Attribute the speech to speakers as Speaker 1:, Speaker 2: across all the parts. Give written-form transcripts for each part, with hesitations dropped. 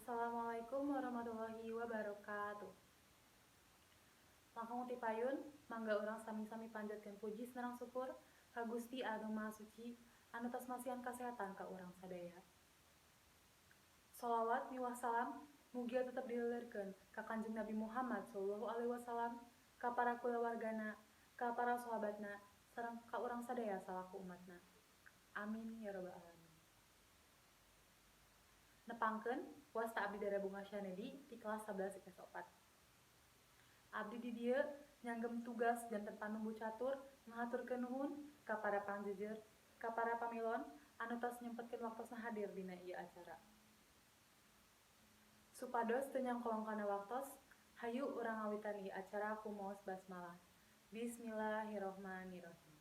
Speaker 1: Assalamualaikum warahmatullahi wabarakatuh. Langkung ti payun, mangga urang sami-sami panjatkeun puji sareng syukur ka Gusti Anu Maha Suci anu tos masihan kasehatan ka urang sadaya. Sholawat miwah salam mugia tetep dileuleureun ka Kanjeng Nabi Muhammad sallallahu alaihi wasallam, ka para kulawargana, ka para sahabatna, sareng ka urang sadaya salaku umatna. Amin ya rabbal alamin. Nepangkeun wasta abdi dara Bunga Syanedi ti kelas 11 IPS 4. Abdi di dieu nyanggem tugas janten panumbu catur ngahaturkeun nuhun ka para pangjejer, ka para pamilon anu tos nyempetkeun waktosna hadir dina ieu acara. Supados teu nyangkolong kana waktos, hayu urang ngawitan ieu acara ku maos basmalah. Bismillahirrohmanirrohim.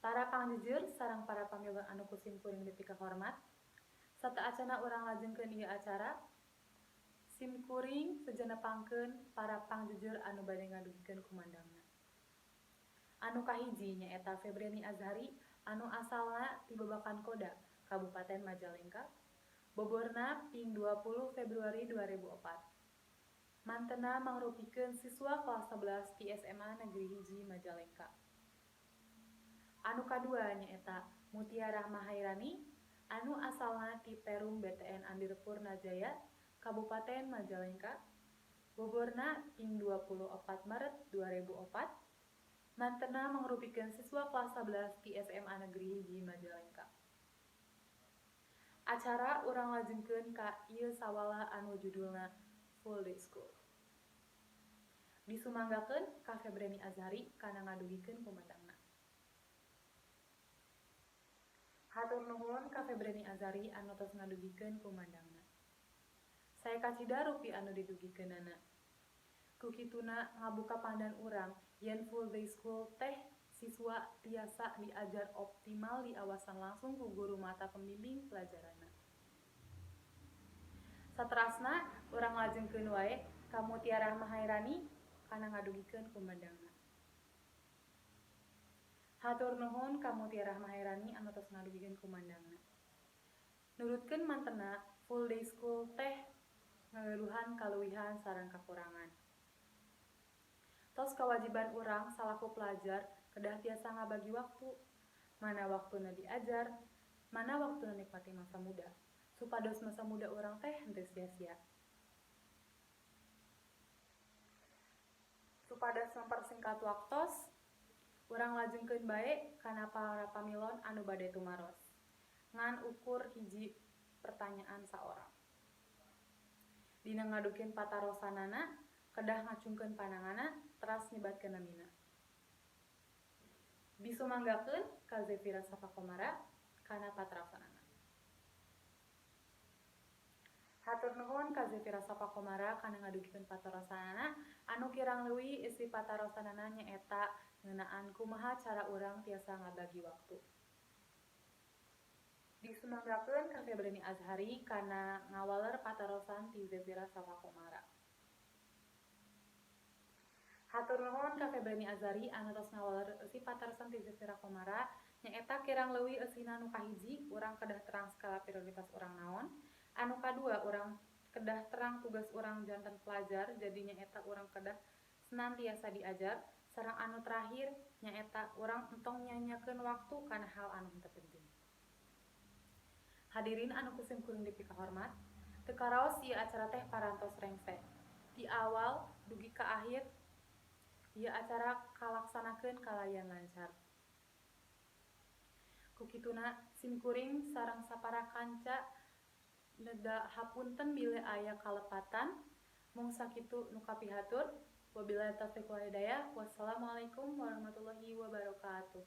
Speaker 1: Para pangjejer sareng para pamilon anu kusim kuring nepi ka hormat, sataacana urang lajengkeun ieu acara, sim kuring sejenepangkeun para pangjejer anu bade ngadugikeun kumandangna. Anu kahiji nyaeta Febriani Azhari anu asalna ti Babakan Koda, Kabupaten Majalengka, boborna ping 20 Februari 2004. Mantena mangrupikeun siswa kelas 11 ti SMA Negeri 1 Majalengka. Anu kadua nyaeta Mutiarah Mahairani anu asalna ti Perum BTN Andirpurna Jaya, Kabupaten Majalengka, boborna ping 24 Maret 2004. Mantena mangrupikeun siswa kelas 11 ti SMA Negeri 1 Majalengka. Acara urang lajengkeun ka ieu sawalah anu judulna Full Day School. Disumanggakeun ka Febriani Azhari kana ngadugikeun kumandangna. Hatur nuhun ka Febriani Azhari anu tos ngadugikeun kumandangna. Saya kacida rupi anu didugikeunana. Kukituna ngabuka pandan urang yen Full Day School teh siswa tiasa diajar optimal diawasan langsung ku guru mata pembimbing pelajaranna. Saterasna urang lajengkeun wae ka Mutiarah Mahairani kana ngadugikeun kumandangna. Hatur nuhun ka Mutiarah Mahairani anu tos ngadugikeun kumandangna. Nurutkeun mantena Full Day School teh ngagaduhan kaluwihan sareng kakurangan. Tos kawajiban urang salaku pelajar kedah tiasa ngabagi waktu, mana waktuna diajar, mana waktuna nikmati masa muda, supados masa muda urang teh henteu sia-sia. Supados mempersingkat waktos, urang lajengkeun bae kana para pamilon anu bade tumaros. Ngan ukur hiji pertanyaan saorang. Dina ngadukeun patarosanana, kedah ngacungkeun pandanganna, teras nyebatkeun namina. Disumanggakeun ka Zefira Sapakomara kana patarosanana. Hatur nuhun ka Zefira Sapakomara kana ngadugikeun patarosanana, anu kirang leuwih isi patarosanana nyaeta ngeunaan kumaha cara urang tiasa ngabagi waktu. Disumanggakeun ka Febriani Azhari kana ngawaler patarosan ti Zefira Sapakomara. Hatur nuhun ka Febriani Azhari anu tos ngawaler eusi patarosan ti Zefira Komara nyaeta kirang leuwih eusina nu kahiji urang kedah terang skala prioritas urang naon, anu kadua urang kedah terang tugas urang janten pelajar jadi nyaeta urang kedah senantiasa diajar, sareng anu terakhir nyaeta urang entong nyanyiakeun waktu kana hal anu henteu penting. Hadirin anu kusim kuring nepi ka hormat, teu karaos ieu acara teh parantos rengse. Ti awal dugi ka akhir ieu acara kalaksanakeun kalayan lancar. Kukituna sim kuring sareng sapara kanca neda hapunten bile aya kalepatan. Mung sakitu nu kapihatur. Wabillahi taufiq wal hidayah. Wassalamualaikum warahmatullahi wabarakatuh.